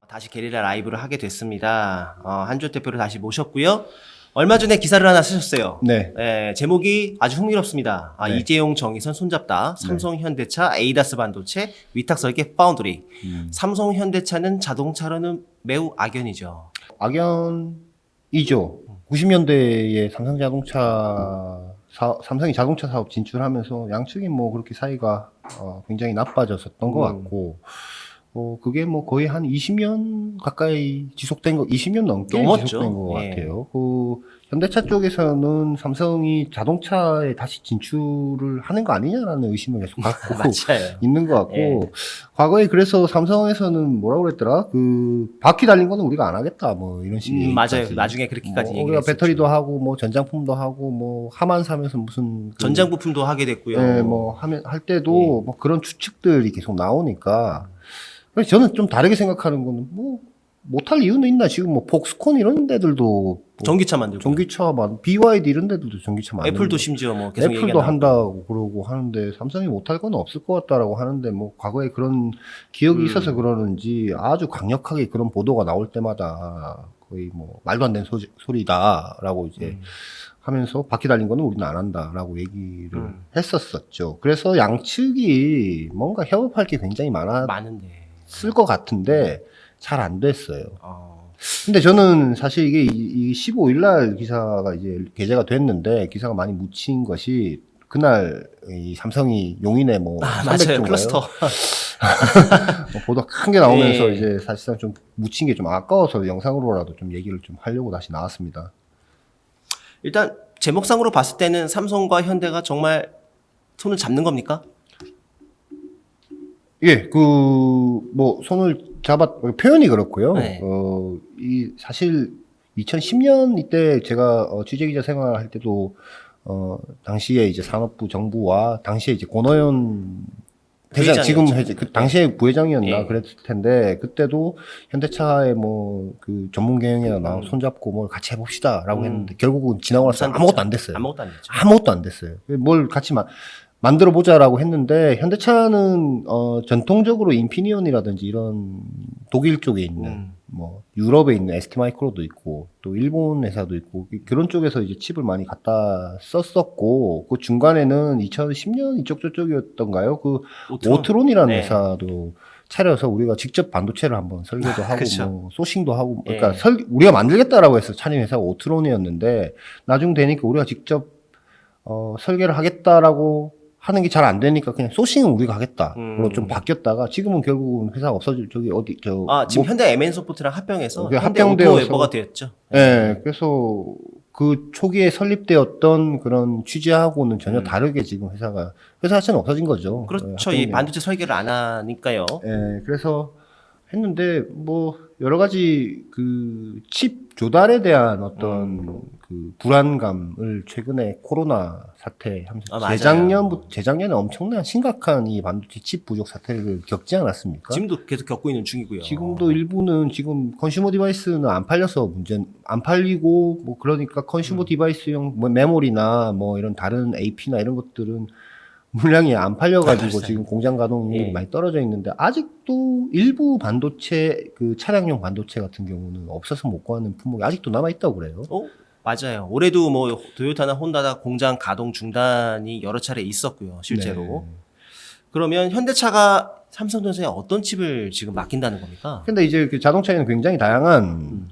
다시 게리라 라이브를 하게 됐습니다. 한주 대표를 다시 모셨고요. 얼마 전에 기사를 하나 쓰셨어요. 네. 제목이 아주 흥미롭습니다. 네. 이재용, 정의선 손잡다. 삼성, 현대차, 에이다스 반도체, 위탁 설계, 파운드리. 삼성, 현대차는 자동차로는 매우 악연이죠. 악연이죠. 90년대에 삼성이 자동차 사업 진출하면서 양측이 뭐 그렇게 사이가 굉장히 나빠졌었던 것 같고, 그게 뭐 거의 한 20년 가까이 지속된 20년 넘게 넘었죠. 지속된 것 예. 같아요. 현대차 쪽에서는 삼성이 자동차에 다시 진출을 하는 거 아니냐라는 의심을 계속 갖고 맞아요. 있는 것 같고, 예. 과거에 그래서 삼성에서는 뭐라고 그랬더라? 바퀴 달린 거는 우리가 안 하겠다, 뭐 이런 식의. 맞아요. 얘기까지. 나중에 그렇게까지 우리가 얘기했었죠. 배터리도 하고, 뭐 전장품도 하고, 뭐 하만 사면서 무슨 전장 부품도 하게 됐고요. 네, 할 때도 뭐 그런 추측들이 계속 나오니까. 그래서 저는 좀 다르게 생각하는 거는 못할 이유는 있나? 지금 뭐 폭스콘 이런 데들도 전기차 만들고. BYD 이런 데들도 전기차 만들고. 애플도 심지어 뭐 계속 애플도 얘기가 한다고 그러고 하는데 삼성이 못할 건 없을 것 같다라고 하는데 뭐 과거에 그런 기억이 있어서 그러는지 아주 강력하게 그런 보도가 나올 때마다 거의 뭐 말도 안 되는 소리다라고 이제 하면서 바퀴 달린 거는 우리는 안 한다라고 얘기를 했었었죠. 그래서 양측이 뭔가 협업할 게 굉장히 많은데. 쓸 것 같은데 잘 안 됐어요. 근데 저는 사실 이게 이 15일 날 기사가 이제 게재가 됐는데 기사가 많이 묻힌 것이 그날 이 삼성이 용인에 뭐 맞아요. 300조인가요? 클러스터. 보도 큰 게 나오면서 네. 이제 사실상 좀 묻힌 게 좀 아까워서 영상으로라도 좀 얘기를 좀 하려고 다시 나왔습니다. 일단 제목상으로 봤을 때는 삼성과 현대가 정말 손을 잡는 겁니까? 예, 손을 표현이 그렇고요. 네. 사실 2010년 이때 제가 취재기자 생활할 때도 당시에 이제 산업부 정부와 당시에 이제 권오현 회장, 지금 당시에 부회장이었나 예. 그랬을 텐데, 그때도 현대차의 전문 경영이나 손잡고 뭘 같이 해봅시다라고 했는데, 결국은 지나고 나서 아무것도 안 됐어요. 아무것도 안 됐죠. 아무것도 안 됐어요. 뭘 같이 만들어 보자라고 했는데, 현대차는 전통적으로 인피니온이라든지 이런 독일 쪽에 있는 유럽에 있는 ST마이크로도 있고 또 일본 회사도 있고 그런 쪽에서 이제 칩을 많이 갖다 썼었고, 그 중간에는 2010년 이쪽 저쪽이었던가요? 오트론이라는 네. 회사도 차려서 우리가 직접 반도체를 한번 설계도 하고 그쵸. 소싱도 하고, 예. 그러니까 우리가 만들겠다라고 해서 차린 회사가 오트론이었는데, 나중 되니까 우리가 직접 설계를 하겠다라고 하는 게 잘 안 되니까 그냥 소싱은 우리가 하겠다로 좀 바뀌었다가 지금은 결국은 회사가 없어질 지금 현대 MN소프트랑 합병해서 현대 합병되어서 오토 웨버가 되었죠. 네, 그래서 그 초기에 설립되었던 그런 취지하고는 전혀 다르게 지금 회사 자체는 없어진 거죠. 그렇죠. 이 반도체 설계를 안 하니까요. 네, 그래서 했는데 여러 가지 칩 조달에 대한 어떤 불안감을 최근에 코로나 사태 하면서 재작년에 엄청난 심각한 이 반도체 칩 부족 사태를 겪지 않았습니까? 지금도 계속 겪고 있는 중이고요. 지금도 일부는 지금 컨슈머 디바이스는 안 팔려서 안 팔리고 그러니까 컨슈머 디바이스용 메모리나 이런 다른 AP나 이런 것들은 물량이 안 팔려가지고 지금 공장 가동률이 많이 떨어져 있는데, 아직도 일부 반도체 차량용 반도체 같은 경우는 없어서 못 구하는 품목이 아직도 남아 있다고 그래요. 맞아요. 올해도 도요타나 혼다나 공장 가동 중단이 여러 차례 있었고요, 실제로. 네. 그러면 현대차가 삼성전자에 어떤 칩을 지금 맡긴다는 겁니까? 근데 이제 자동차에는 굉장히 다양한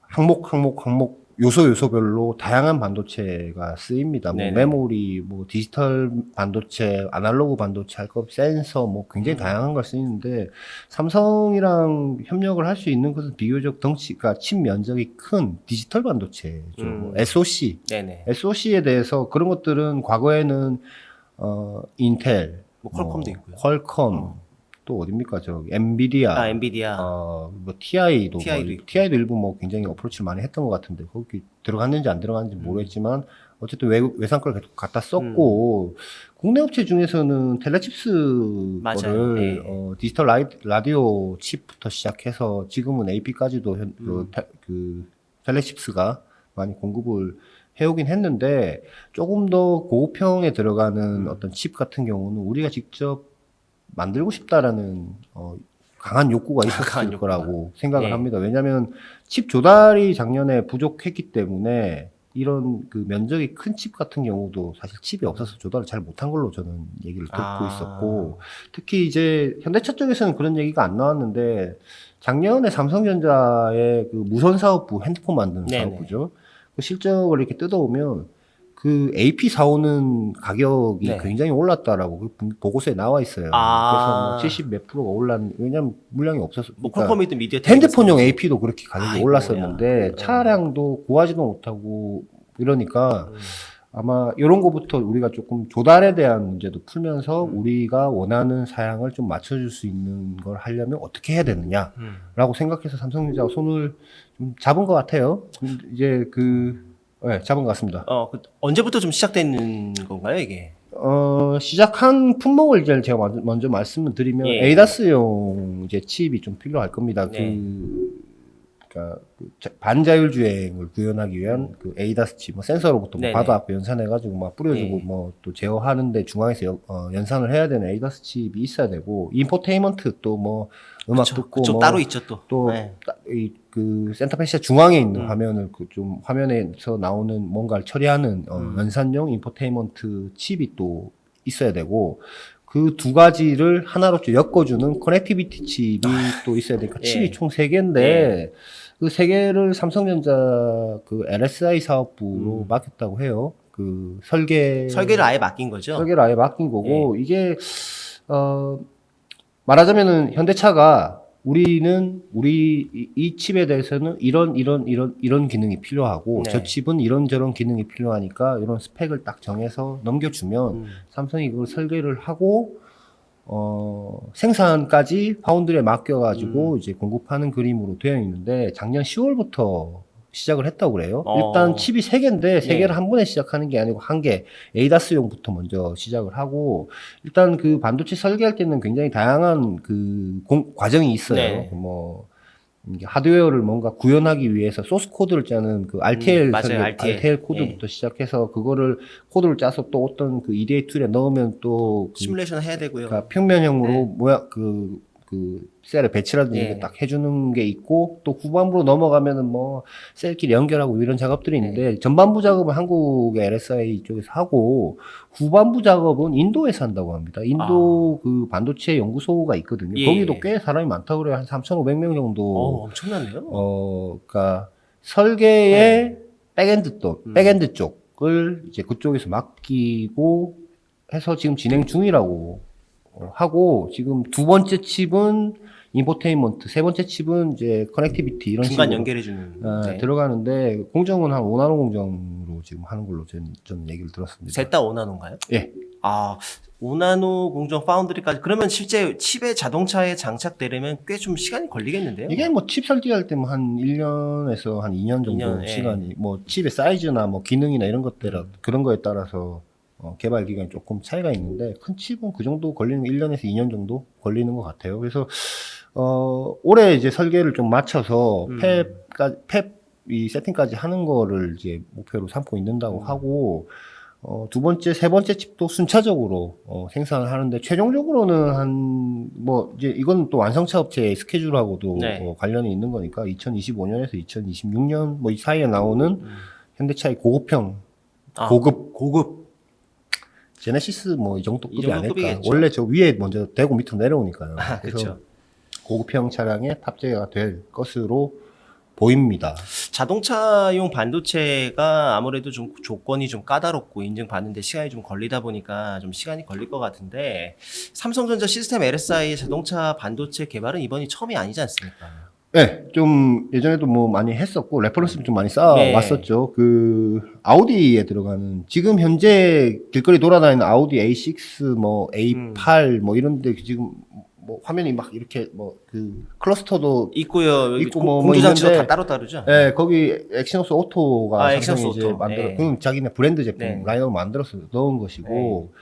항목 요소별로 다양한 반도체가 쓰입니다. 메모리, 디지털 반도체, 아날로그 반도체 할 것, 센서, 굉장히 다양한 걸 쓰이는데, 삼성이랑 협력을 할 수 있는 것은 비교적 덩치가 칩 면적이 큰 디지털 반도체죠. SoC. 네네. SoC에 대해서 그런 것들은 과거에는 인텔, 퀄컴도 있고요. 퀄컴, 또 어딥니까? 엔비디아. 엔비디아. TI도 있고. TI도 일부 굉장히 어프로치를 많이 했던 것 같은데, 거기 들어갔는지 안 들어갔는지 모르겠지만, 어쨌든 외상 걸 계속 갖다 썼고, 국내 업체 중에서는 텔레칩스 거를, 디지털 라디오 칩부터 시작해서 지금은 AP까지도 텔레칩스가 많이 공급을 해오긴 했는데, 조금 더 고급형에 들어가는 어떤 칩 같은 경우는 우리가 직접 만들고 싶다라는 강한 욕구가 있었을 강한 욕구가. 거라고 생각을 예. 합니다. 왜냐하면 칩 조달이 작년에 부족했기 때문에 이런 그 면적이 큰 칩 같은 경우도 사실 칩이 없어서 조달을 잘 못한 걸로 저는 얘기를 듣고 아. 있었고, 특히 이제 현대차 쪽에서는 그런 얘기가 안 나왔는데 작년에 삼성전자의 그 무선 사업부, 핸드폰 만드는 네네. 사업부죠. 그 실적을 이렇게 뜯어오면 그 AP 사오는 가격이 네. 굉장히 올랐다라고 그 보고서에 나와 있어요. 아. 그래서 뭐 70 몇 프로가 올랐, 왜냐면 물량이 없어서. 뭐 그러니까 퀄컴이든 미디어텍 핸드폰용 AP도 그렇게 가격이 아이고야. 올랐었는데 차량도 구하지도 못하고 이러니까 아마 이런 거부터 우리가 조금 조달에 대한 문제도 풀면서 우리가 원하는 사양을 좀 맞춰줄 수 있는 걸 하려면 어떻게 해야 되느냐라고 생각해서 삼성전자가 손을 좀 잡은 것 같아요. 이제 네, 잡은 것 같습니다. 언제부터 좀 시작되는 건가요, 이게? 시작한 품목을 이제 제가 먼저 말씀을 드리면 예. 에이다스용 이제 칩이 좀 필요할 겁니다. 네. 그러니까 반자율 주행을 구현하기 위한 그 에이다스 칩, 뭐 센서로부터 뭐 네네. 바다 앞에 연산해가지고 막 뿌려주고 예. 뭐 또 제어하는데 중앙에서 연산을 해야 되는 에이다스 칩이 있어야 되고, 인포테인먼트 또 뭐 음악 그쵸. 듣고 그쪽 뭐 따로 있죠, 또. 또 네. 그 센터페시아 중앙에 있는 화면을 그 좀 화면에서 나오는 뭔가를 처리하는 연산용 인포테인먼트 칩이 또 있어야 되고, 그 두 가지를 하나로 좀 엮어주는 커넥티비티 칩이 또 있어야 되니까 예. 칩이 총 3개인데 그 3개를 삼성전자 그 LSI 사업부로 맡겼다고 해요. 그 설계를 아예 맡긴 거죠? 설계를 아예 맡긴 거고, 이게 말하자면은 현대차가 우리 이 칩에 대해서는 이런 기능이 필요하고 네. 저 칩은 이런저런 기능이 필요하니까 이런 스펙을 딱 정해서 넘겨주면 삼성이 그걸 설계를 하고 생산까지 파운드리에 맡겨가지고 이제 공급하는 그림으로 되어 있는데, 작년 10월부터 시작을 했다고 그래요. 일단 칩이 3개인데 3개를 한 번에 시작하는 게 아니고 1개, 에이다스용부터 먼저 시작을 하고, 일단 그 반도체 설계할 때는 굉장히 다양한 그 과정이 있어요. 네. 뭐 이게 하드웨어를 뭔가 구현하기 위해서 소스 코드를 짜는 그 RTL 맞아요, 설계, RTL 코드부터 시작해서 그거를 코드를 짜서 또 어떤 그 EDA 툴에 넣으면 또 시뮬레이션 해야 되고요. 그러니까 평면형으로 모양 그 셀의 배치라든지 이런 게 딱 해주는 게 있고, 또 후반부로 넘어가면은 뭐 셀끼리 연결하고 이런 작업들이 있는데 전반부 작업은 한국의 LSI 쪽에서 하고 후반부 작업은 인도에서 한다고 합니다. 인도 그 반도체 연구소가 있거든요. 거기도 꽤 사람이 많다고 그래요. 한 3,500명 정도. 엄청나네요. 그러니까 설계의 백엔드 쪽을 이제 그쪽에서 맡기고 해서 지금 진행 중이라고 하고, 지금 두 번째 칩은 인포테인먼트, 세 번째 칩은 이제 커넥티비티 이런 중간 식으로 연결해주는. 들어가는데, 공정은 한 5나노 공정으로 지금 하는 걸로 저는 얘기를 들었습니다. 셋 다 5나노인가요? 예. 5나노 공정 파운드리까지. 그러면 실제 칩에 자동차에 장착되려면 꽤 좀 시간이 걸리겠는데요? 이게 뭐 칩 설계할 때면 한 1년에서 한 2년 정도 2년, 시간이, 뭐 칩의 사이즈나 뭐 기능이나 이런 것들, 그런 거에 따라서 개발 기간이 조금 차이가 있는데, 큰 칩은 그 정도 걸리는, 1년에서 2년 정도 걸리는 것 같아요. 그래서 올해 이제 설계를 좀 맞춰서 이 세팅까지 하는 거를 이제 목표로 삼고 있는다고 하고, 두 번째, 세 번째 칩도 순차적으로 생산을 하는데, 최종적으로는 뭐 이제 이건 또 완성차 업체의 스케줄하고도 관련이 있는 거니까 2025년에서 2026년 뭐 이 사이에 나오는 현대차의 고급형, 고급 제네시스 뭐 이 정도 급이 아닐까. 급이겠죠. 원래 저 위에 먼저 대고 밑으로 내려오니까요. 그래서 그렇죠. 고급형 차량에 탑재가 될 것으로 보입니다. 자동차용 반도체가 아무래도 좀 조건이 좀 까다롭고 인증받는데 시간이 좀 걸리다 보니까 좀 시간이 걸릴 것 같은데, 삼성전자 시스템 LSI 자동차 반도체 개발은 이번이 처음이 아니지 않습니까? 네, 좀 예전에도 뭐 많이 했었고 레퍼런스를 좀 많이 쌓아왔었죠. 그 아우디에 들어가는, 지금 현재 길거리 돌아다니는 아우디 A6, 뭐 A8 뭐 이런데 지금 뭐 화면이 막 이렇게 뭐 그 클러스터도 있고요. 있고 공조 장치도 있는데, 다 따로 다르죠. 네, 거기 엑시노스 오토가 엑시노스 삼성이 이제 오토. 그건 자기네 브랜드 제품 라인업을 만들어서 넣은 것이고,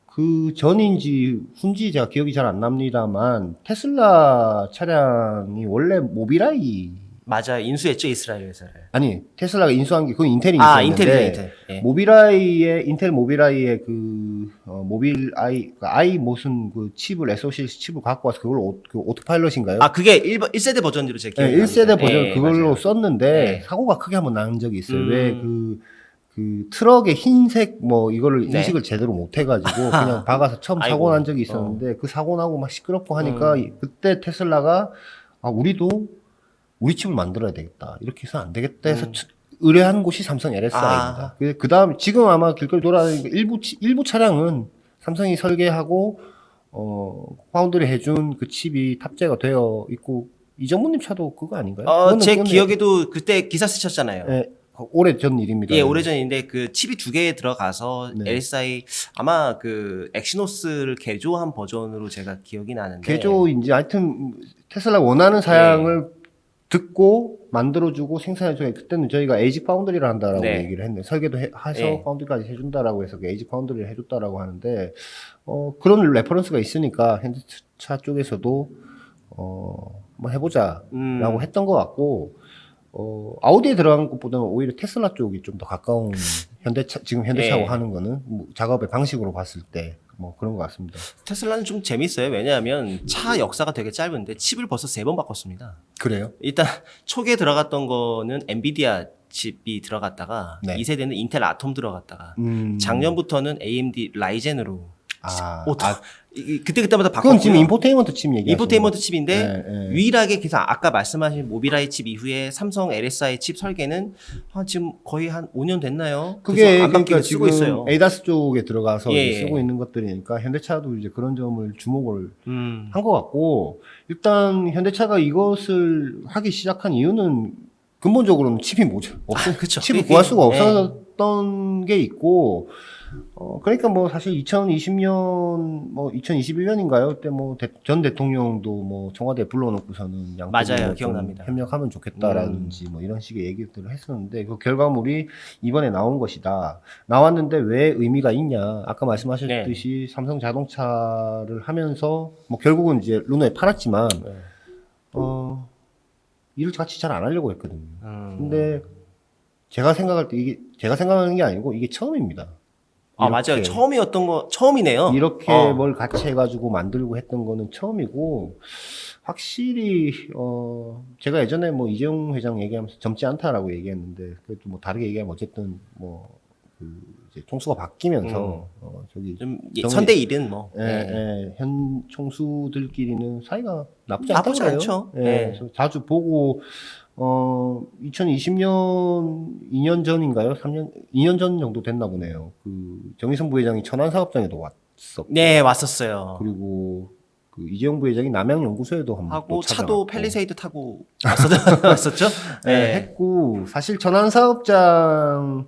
그 전인지 후인지 제가 기억이 잘 안 납니다만 테슬라 차량이 원래 모비라이 맞아요. 인수했죠 이스라엘 회사를. 아니 테슬라가 인수한 게 그건 인텔이 아 인수했는데 인텔. 예. 모빌아이의 인텔 모빌아이의 그 모빌아이 그 아이 무슨 그 칩을 SoC 칩을 갖고 와서 그걸 그 오토파일럿인가요? 아 그게 1세대 버전으로 제가 네, 기억이 1세대 납니다. 버전 예, 그걸로 맞아요. 썼는데 네. 사고가 크게 한번 난 적이 있어요. 음. 왜 그 트럭의 흰색 뭐 이거를 네. 인식을 제대로 못 해가지고 그냥 박아서 처음 아이고. 사고 난 적이 있었는데 그 사고 나고 막 시끄럽고 하니까 그때 테슬라가 아 우리도 우리 칩을 만들어야 되겠다 이렇게 해서 안 되겠다 해서 의뢰한 곳이 삼성 LSI입니다. 그 다음 지금 아마 길거리 돌아다니는 일부 차량은 삼성이 설계하고 파운드리 해준 그 칩이 탑재가 되어 있고 이정무님 차도 그거 아닌가요? 제 그거는 기억에도 그때 기사 쓰셨잖아요. 예, 오래전 일입니다. 예, 오래전인데 그 칩이 2개 들어가서 네. LSI 아마 그 엑시노스를 개조한 버전으로 제가 기억이 나는데 개조인지 하여튼 테슬라 원하는 사양을 듣고 만들어주고 생산해주고 그때는 저희가 에이지 파운드리를 한다라고 네. 얘기를 했는데 설계도 해서 네. 파운드리까지 해준다라고 해서 그 에이지 파운드리를 해줬다라고 하는데 그런 레퍼런스가 있으니까 현대차 쪽에서도 뭐 해보자라고 했던 것 같고 아우디에 들어간 것보다는 오히려 테슬라 쪽이 좀 더 가까운 지금 현대차하고 네. 하는 거는 뭐 작업의 방식으로 봤을 때 뭐 그런 것 같습니다. 테슬라는 좀 재밌어요. 왜냐하면 차 역사가 되게 짧은데 칩을 벌써 3번 바꿨습니다. 그래요? 일단 초기에 들어갔던 거는 엔비디아 칩이 들어갔다가 네. 2세대는 인텔 아톰 들어갔다가 작년부터는 AMD 라이젠으로 그때마다 바꿨고요. 그건 지금 인포테인먼트 칩 얘기하시는 인포테인먼트 칩인데 네. 유일하게 그래서 아까 말씀하신 모빌아이 칩 이후에 삼성 LSI 칩 설계는 지금 거의 한 5년 됐나요? 그게 그래서 안 그러니까 바뀌게 지금 쓰고 있어요. 에이다스 쪽에 들어가서 예, 이제 쓰고 있는 것들이니까 현대차도 이제 그런 점을 주목을 음. 한 것 같고 일단 현대차가 이것을 하기 시작한 이유는 근본적으로는 칩이 그쵸. 칩을 그게- 구할 수가 예. 없었던 게 있고 그러니까 뭐 사실 2020년 뭐 2021년인가요? 그때 뭐 전 대통령도 뭐 청와대에 불러놓고서는 양쪽이 맞아요. 뭐좀 기억납니다. 협력하면 좋겠다라든지 뭐 이런 식의 얘기들을 했었는데 그 결과물이 이번에 나온 것이다. 나왔는데 왜 의미가 있냐? 아까 말씀하셨듯이 삼성 자동차를 하면서 뭐 결국은 이제 루노에 팔았지만 일을 같이 잘 안 하려고 했거든요. 근데 제가 생각할 때 제가 생각하는 게 아니고 이게 처음입니다. 맞아요. 처음이네요. 이렇게 뭘 같이 해가지고 만들고 했던 거는 처음이고, 확실히, 제가 예전에 뭐 이재용 회장 얘기하면서 젊지 않다라고 얘기했는데, 그래도 뭐 다르게 얘기하면 어쨌든 이제 총수가 바뀌면서, 저기. 좀 선대 일은 뭐. 현 총수들끼리는 사이가 나쁘지 나쁘지 않다고 않죠. 그래서 자주 보고, 2020년 2년 전인가요? 2년 전 정도 됐나 보네요. 그 정의선 부회장이 천안 사업장에도 왔었고. 네, 왔었어요. 그리고 그 이재용 부회장이 남양연구소에도 한번 하고 차도 찾아왔고. 팰리세이드 타고 왔었죠? 네, 했고 사실 천안 사업장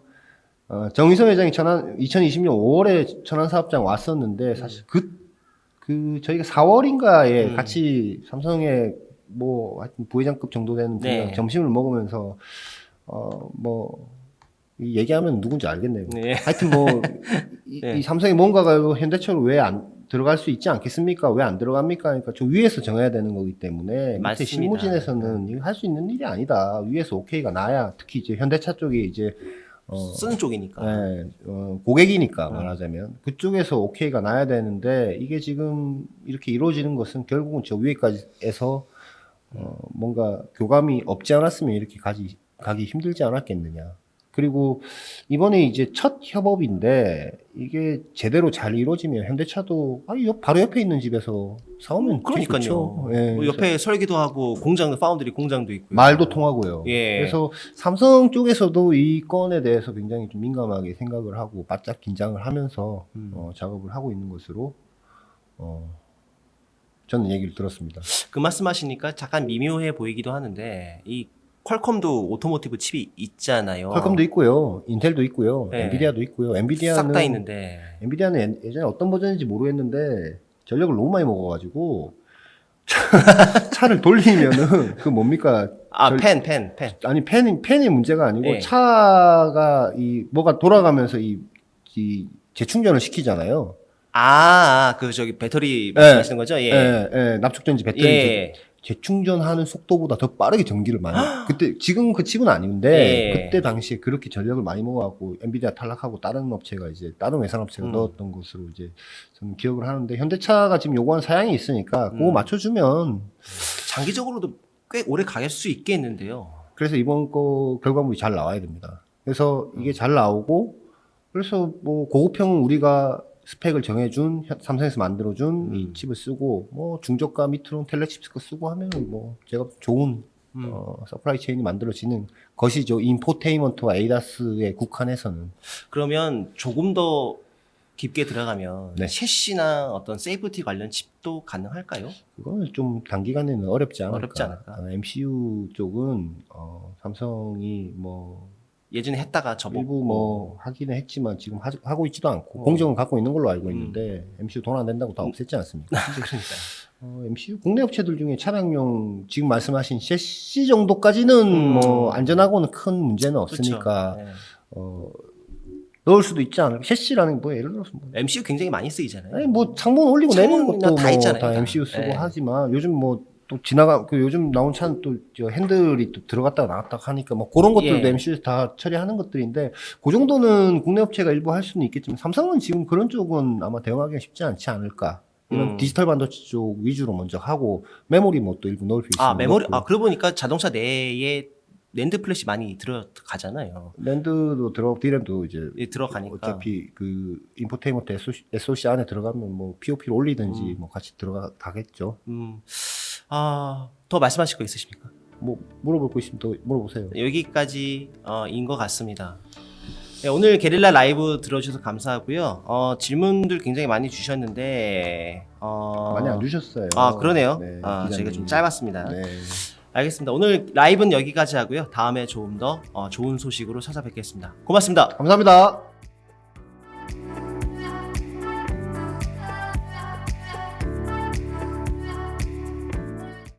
정의선 회장이 2020년 5월에 천안 사업장 왔었는데 사실 그 저희가 4월인가에 같이 삼성에 뭐 하여튼 부회장급 정도 되는 분이랑 점심을 먹으면서 얘기하면 누군지 알겠네요. 네. 하여튼 이 삼성이 뭔가가 현대차로 왜 안 들어갈 수 있지 않겠습니까? 왜 안 들어갑니까? 그러니까 좀 위에서 정해야 되는 거기 때문에 밑에 맞습니다. 실무진에서는 이거 할 수 있는 일이 아니다. 위에서 오케이가 나야 특히 이제 현대차 쪽이 이제 쓰는 쪽이니까. 고객이니까 말하자면 그쪽에서 오케이가 나야 되는데 이게 지금 이렇게 이루어지는 것은 결국은 저 위에까지 해서 뭔가 교감이 없지 않았으면 이렇게 가기 힘들지 않았겠느냐. 그리고 이번에 이제 첫 협업인데 이게 제대로 잘 이루어지면 현대차도 바로 옆에 있는 집에서 사오면 그러니까요. 좋죠. 뭐 옆에 설계도 하고 파운드리 공장도 있고. 말도 통하고요. 예. 그래서 삼성 쪽에서도 이 건에 대해서 굉장히 좀 민감하게 생각을 하고 바짝 긴장을 하면서 작업을 하고 있는 것으로 저는 얘기를 들었습니다. 그 말씀하시니까 잠깐 미묘해 보이기도 하는데 이 퀄컴도 오토모티브 칩이 있잖아요. 퀄컴도 있고요, 인텔도 있고요, 네. 엔비디아도 있고요. 싹 다 있는데. 엔비디아는 예전에 어떤 버전인지 모르겠는데 전력을 너무 많이 먹어가지고 차를 돌리면은 그 뭡니까? 펜. 아니 팬이 문제가 아니고 네. 차가 뭐가 돌아가면서 이 재충전을 시키잖아요. 그 저기 배터리 말씀하시는 거죠? 예. 납축전지 배터리 예. 재충전하는 속도보다 더 빠르게 전기를 많이 그때 지금 그 칩은 아닌데 예. 그때 당시에 그렇게 전력을 많이 먹어갖고 엔비디아 탈락하고 다른 업체가 이제 다른 외산 업체가 넣었던 것으로 이제 저는 기억을 하는데 현대차가 지금 요구하는 사양이 있으니까 그거 맞춰주면 장기적으로도 꽤 오래 갈 수 있겠는데요. 그래서 이번 거 결과물이 잘 나와야 됩니다. 그래서 이게 잘 나오고 그래서 뭐 고급형 우리가 스펙을 정해준 삼성에서 만들어준 이 칩을 쓰고 뭐 중저가 밑으로 텔레칩스 거 쓰고 하면은 뭐 제가 좋은 서프라이 체인이 만들어지는 것이죠. 인포테인먼트와 에이다스에 국한해서는. 그러면 조금 더 깊게 들어가면 네. 셰시나 어떤 세이프티 관련 칩도 가능할까요? 그거는 좀 단기간에는 어렵지 않을까. 어렵지 않을까. MCU 쪽은 삼성이 뭐 예전에 했다가 접었고 일부 뭐 하기는 했지만 지금 하고 있지도 않고 공정은 갖고 있는 걸로 알고 있는데 MCU 돈 안 된다고 다 없앴지 않습니까? 그러니까요. MCU 국내 업체들 중에 차량용 지금 말씀하신 셰시 정도까지는 뭐 안전하고는 큰 문제는 없으니까 그렇죠. 네. 넣을 수도 있지 않을까? 셰시라는 게 뭐 예를 들어서 뭐 MCU 굉장히 많이 쓰이잖아요. 아니 뭐 창문 올리고 내리는 창문이나 것도 다 뭐 있잖아요, 다 다. MCU 쓰고 네. 하지만 요즘 뭐 또 요즘 나온 차는 또 저 핸들이 또 들어갔다 나왔다 하니까 뭐 그런 것들도 예. MCU에서 다 처리하는 것들인데 그 정도는 국내 업체가 일부 할 수는 있겠지만 삼성은 지금 그런 쪽은 아마 대응하기가 쉽지 않지 않을까. 이런 디지털 반도체 쪽 위주로 먼저 하고 메모리 뭐 또 일부 넣을 수 있으면 메모리 넣고. 그러고 보니까 자동차 내에 낸드 플래시 많이 들어가잖아요. 랜드도 디램도 이제 예, 들어가니까. 어차피 그 인포테인먼트 SoC 안에 들어가면 뭐 POP를 올리든지 뭐 같이 들어가겠죠. 더 말씀하실 거 있으십니까? 뭐 물어볼 거 있으면 또 물어보세요. 여기까지 인 것 같습니다. 네, 오늘 게릴라 라이브 들어주셔서 감사하고요. 질문들 굉장히 많이 주셨는데 많이 안 주셨어요. 그러네요. 네, 저희가 기자님이. 좀 짧았습니다. 네. 알겠습니다. 오늘 라이브는 여기까지 하고요. 다음에 조금 더 좋은 소식으로 찾아뵙겠습니다. 고맙습니다. 감사합니다.